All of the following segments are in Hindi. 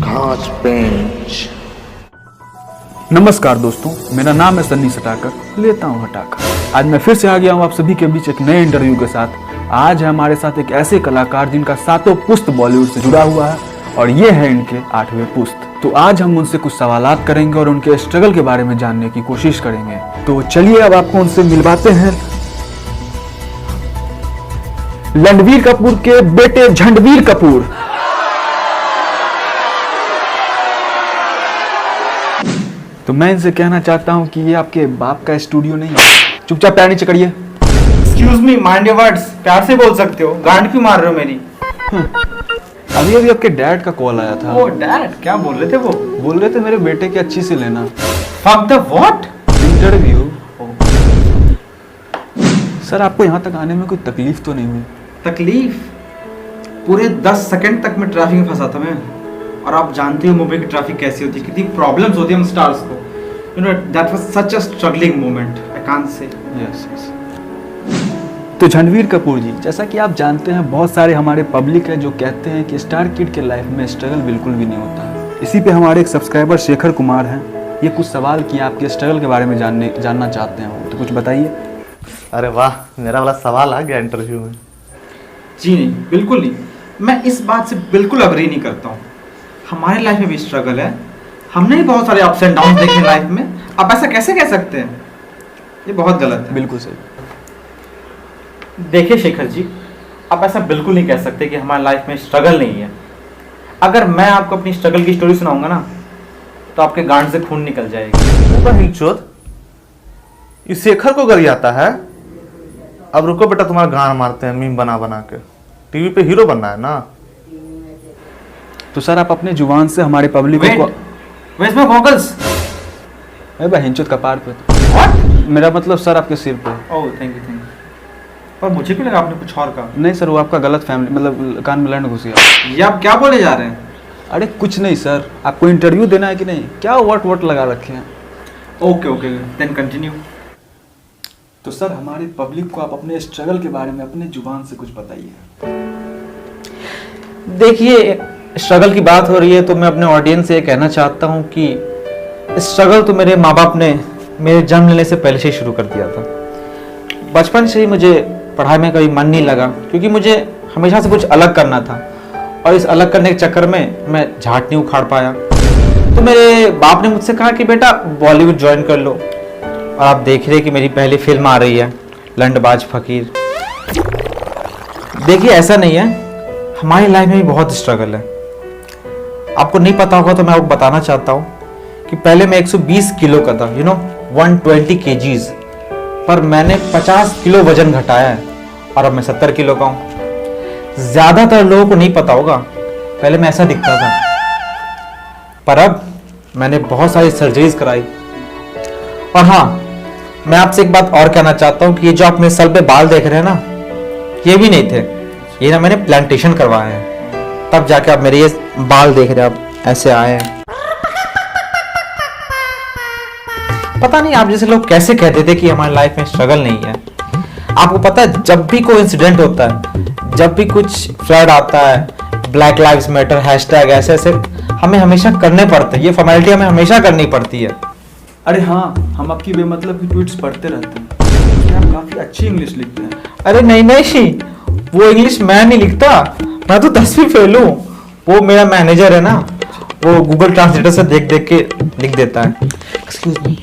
घास पेंच। नमस्कार दोस्तों, मेरा नाम है सन्नी सटाकर, लेता हूँ हटाकर। आज मैं फिर से आ गया हूँ आप सभी के बीच एक नए इंटरव्यू के साथ। आज है हमारे साथ एक ऐसे कलाकार जिनका 7 पुस्त बॉलीवुड से जुड़ा हुआ है और ये है इनके 8वें पुस्त। तो आज हम उनसे कुछ सवालात करेंगे और उनके स्ट्रगल के बारे में जानने की कोशिश करेंगे। तो चलिए अब आपको उनसे मिलवाते हैं। रणबीर कपूर के बेटे झंडवीर कपूर। तो मैं इनसे कहना चाहता हूँ कि ये आपके बाप का स्टूडियो नहीं है। चुपचाप पैर नीचे करिए। Excuse me, mind your words. प्यार से बोल सकते हो, गांड क्यों मार रहे हो मेरी? अभी अभी आपके डैड का कॉल आया था। ओ डैड, क्या बोल रहे थे वो? बोल रहे थे मेरे बेटे की अच्छी से लेना। Fuck the what? Interview. Sir आपको यहाँ तक आने में कोई तकलीफ तो नहीं हुई? तकलीफ? पूरे 10 सेकंड तक मैं ट्रैफिक में फंसा था मैं। और आप जानते हो मुंबई की ट्रैफिक कैसी होती है, कितनी प्रॉब्लम्स होती है हम स्टार्स को। You know that was such a struggling moment, I can't say. Yes. तो रणबीर कपूर जी, जैसा कि आप जानते हैं बहुत सारे हमारे पब्लिक है जो कहते हैं कि स्टार किड के लाइफ में स्ट्रगल बिल्कुल भी नहीं होता है। इसी पे हमारे एक सब्सक्राइबर शेखर कुमार हैं, ये कुछ सवाल किए आपके स्ट्रगल के बारे में जानना चाहते हैं, तो कुछ बताइए। अरे वाह, मेरा वाला सवाल आ गया इंटरव्यू में। जी नहीं, बिल्कुल नहीं। मैं इस बात से बिल्कुल अग्री नहीं करता हूँ। हमारे लाइफ में भी स्ट्रगल है, हमने भी बहुत सारे अप्स एंड डाउन देखे लाइफ में। आप ऐसा कैसे कह सकते हैं? ये बहुत गलत है। बिल्कुल सही। देखिए शेखर जी, आप ऐसा बिल्कुल नहीं कह सकते कि हमारी लाइफ में स्ट्रगल नहीं है। अगर मैं आपको अपनी स्ट्रगल की स्टोरी सुनाऊंगा ना, तो आपके गांड से खून निकल जाएगा। हिंचोद, ये शेखर को गर आता है। अब रुको बेटा, तुम्हारा गान मारते हैं मीम बना बना के। टीवी पे हीरो बनना है ना। तो सर आप अपने जुबान से हमारे पब्लिक को Where's my goggles? हिंचुत कपार पे। What? मेरा मतलब सर आपके सिर पे। Oh, thank you. पर मुझे क्यों लगा आपने कुछ और कहा? नहीं सर, वो आपका गलत फैमिली मतलब कान में लैंड घुस गया। ये आप क्या बोले जा रहे हैं? अरे कुछ नहीं सर, आपको इंटरव्यू देना है कि नहीं? क्या वट लगा रखे हैं? Okay, then continue. तो सर हमारे पब्लिक को आप अपने स्ट्रगल के बारे में अपने जुबान से कुछ बताइए। देखिए, स्ट्रगल की बात हो रही है तो मैं अपने ऑडियंस से ये कहना चाहता हूँ कि स्ट्रगल तो मेरे माँ बाप ने मेरे जन्म लेने से पहले से ही शुरू कर दिया था। बचपन से ही मुझे पढ़ाई में कभी मन नहीं लगा, क्योंकि मुझे हमेशा से कुछ अलग करना था और इस अलग करने के चक्कर में मैं झाट नहीं उखाड़ पाया। तो मेरे बाप ने मुझसे कहा कि बेटा बॉलीवुड ज्वाइन कर लो। और आप देख रहे कि मेरी पहली फिल्म आ रही है, लंडबाज फकीर। देखिए ऐसा नहीं है, हमारी लाइफ में भी बहुत स्ट्रगल है। आपको नहीं पता होगा तो मैं आपको बताना चाहता हूँ कि पहले मैं 120 किलो का था, 120 kgs, पर मैंने 50 किलो वजन घटाया है और अब मैं 70 किलो का हूँ। ज्यादातर लोगों को नहीं पता होगा, पहले मैं ऐसा दिखता था, पर अब मैंने बहुत सारी सर्जरीज कराई। और हाँ, मैं आपसे एक बात और कहना चाहता हूँ कि ये जो आप मेरे सर पे बाल देख रहे हैं ना, ये भी नहीं थे, ये ना मैंने प्लांटेशन करवाया है, तब जाके आप मेरे ये बाल देख रहे हैं, आप ऐसे आए हैं। पता नहीं आप जैसे लोग कैसे कहते थे कि हमारी लाइफ में स्ट्रगल नहीं है। आपको पता है, जब भी कोई इंसिडेंट होता है, जब भी कुछ फ्लड आता है, ब्लैक लाइव्स मैटर हैशटैग ऐसे ऐसे हमें हमेशा करने पड़ते हैं, ये फॉर्मेलिटी हमें हमेशा करनी पड़ती है। अरे हाँ, हम आपकी बेमतलब की ट्वीट्स पढ़ते रहते हैं, आप काफी अच्छी इंग्लिश लिखते हैं। अरे नहीं, वो इंग्लिश मैं नहीं लिखता, मैं तो 10वीं फेल हूँ। वो मेरा मैनेजर है ना, वो गूगल ट्रांसलेटर से देख देख के लिख देता है। एक्सक्यूज मी,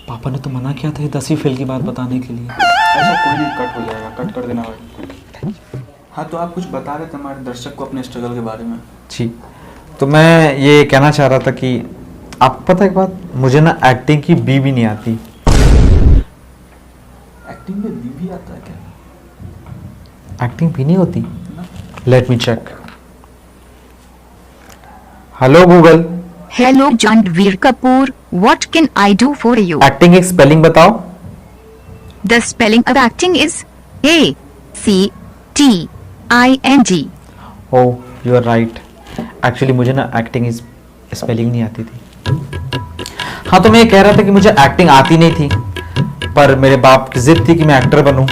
पापा ने तो मना किया था ये 10वीं फेल की बात बताने के लिए। अच्छा कोई नहीं, कट हो जाएगा, कट कर देना भाई। हाँ तो आप कुछ बता रहे थे हमारे दर्शक को अपने स्ट्रगल के बारे में। जी, तो मैं ये कहना चाह रहा था कि आपको पता है एक बात, मुझे ना एक्टिंग की बी भी नहीं आती। एक्टिंग में भी आता है क्या? एक्टिंग भी नहीं होती? Let me check. Hello Google. Hello Ranbir Kapoor, what can I do for you? Acting एक स्पेलिंग बताओ। The spelling of acting is ACTING। Oh, you are right. Actually मुझे ना एक्टिंग इस स्पेलिंग नहीं आती थी। हाँ, तो मैं ये कह रहा था कि मुझे एक्टिंग आती नहीं थी, पर मेरे बाप की जिद थी कि मैं एक्टर बनूं।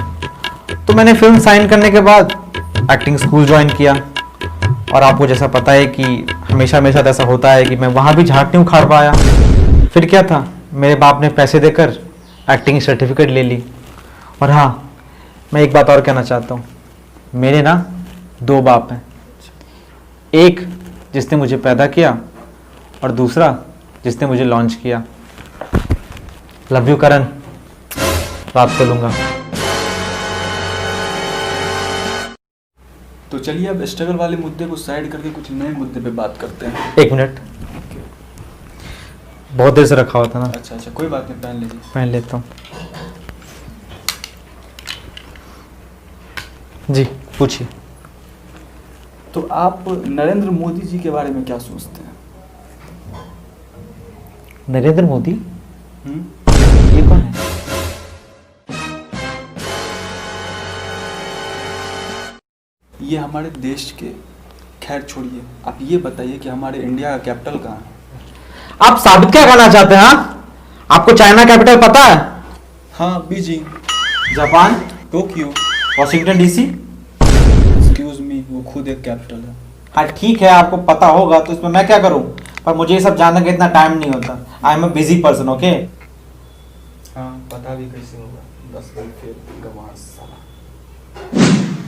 तो मैंने फिल्म साइन करने के बाद एक्टिंग स्कूल ज्वाइन किया। और आपको जैसा पता है कि हमेशा मेरे साथ ऐसा होता है कि मैं वहाँ भी झाट नहीं उखाड़ पाया। फिर क्या था, मेरे बाप ने पैसे देकर एक्टिंग सर्टिफिकेट ले ली। और हाँ, मैं एक बात और कहना चाहता हूँ, मेरे ना 2 बाप हैं, एक जिसने मुझे पैदा किया और दूसरा जिसने मुझे लॉन्च किया। लव यू करण, बात कर लूँगा। तो चलिए अब स्ट्रगल वाले मुद्दे को साइड करके कुछ नए मुद्दे पे बात करते हैं। 1 मिनट, बहुत देर से रखा हुआ था ना। अच्छा अच्छा, कोई बात नहीं, पहन लीजिए। पहन लेता हूँ। जी पूछिए। तो आप नरेंद्र मोदी जी के बारे में क्या सोचते हैं? नरेंद्र मोदी? ये कौन है? ये हमारे देश के, खैर छोड़िए, आप ये बताइए कि हमारे इंडिया का कैपिटल कहाँ है? आप साबित क्या करना चाहते हैं? हाँ, आपको चाइना कैपिटल पता है? हाँ, Beijing. Japan? Tokyo. Washington DC? Excuse me, वो खुद एक कैपिटल है। हाँ ठीक है, आपको पता होगा तो इसमें मैं क्या करूं, पर मुझे ये सब जानने का इतना टाइम नहीं होता। I am a busy person, okay. हाँ, पता भी कैसे होगा, 10 दिन फिर गंवा साला।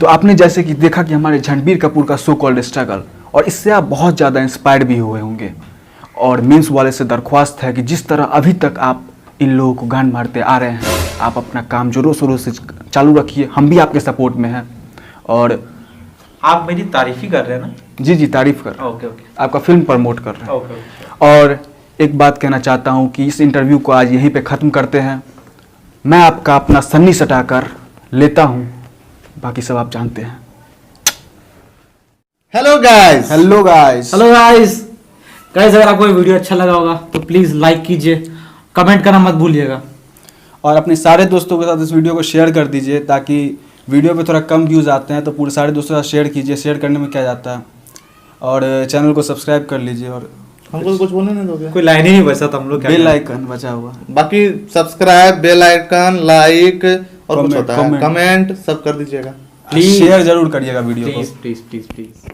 तो आपने जैसे कि देखा कि हमारे रणबीर कपूर का सो कॉल्ड स्ट्रगल, और इससे आप बहुत ज़्यादा इंस्पायर्ड भी हुए होंगे। और मीम्स वाले से दरख्वास्त है कि जिस तरह अभी तक आप इन लोगों को गांड मारते आ रहे हैं, आप अपना काम जोरों शोरों से चालू रखिए, हम भी आपके सपोर्ट में हैं। और आप मेरी तारीफ ही कर रहे हैं ना? जी जी, तारीफ कर रहे हैं, ओके ओके आपका फिल्म प्रमोट कर रहे हैं। ओके। और एक बात कहना चाहता हूँ कि इस इंटरव्यू को आज यहीं पे ख़त्म करते हैं। मैं आपका अपना सन्नी सटाकर लेता हूँ, बाकी सब आप जानते हैं। Hello guys. Hello guys. Hello guys. Guys, अगर आपको ये वीडियो अच्छा लगा होगा तो प्लीज़ लाइक कीजिए, कमेंट करना मत भूलिएगा। और अपने सारे दोस्तों के साथ इस वीडियो को शेयर कर दीजिए, ताकि वीडियो पे थोड़ा कम व्यूज़ आते हैं तो पूरे सारे दोस्तों के साथ शेयर कीजिए, शेयर करने में क्या जाता है। और चैनल को सब्सक्राइब कर लीजिए। और हमको कुछ बोलने नहीं दोगे? कोई लाइन ही नहीं बचा था हम लोग, बेल आइकन बचा हुआ। बाकी सब्सक्राइब, बेल आइकन, लाइक और कुछ कमेंट, होता है, कमेंट सब कर दीजिएगा। शेयर जरूर करिएगा वीडियो को। Please please please please.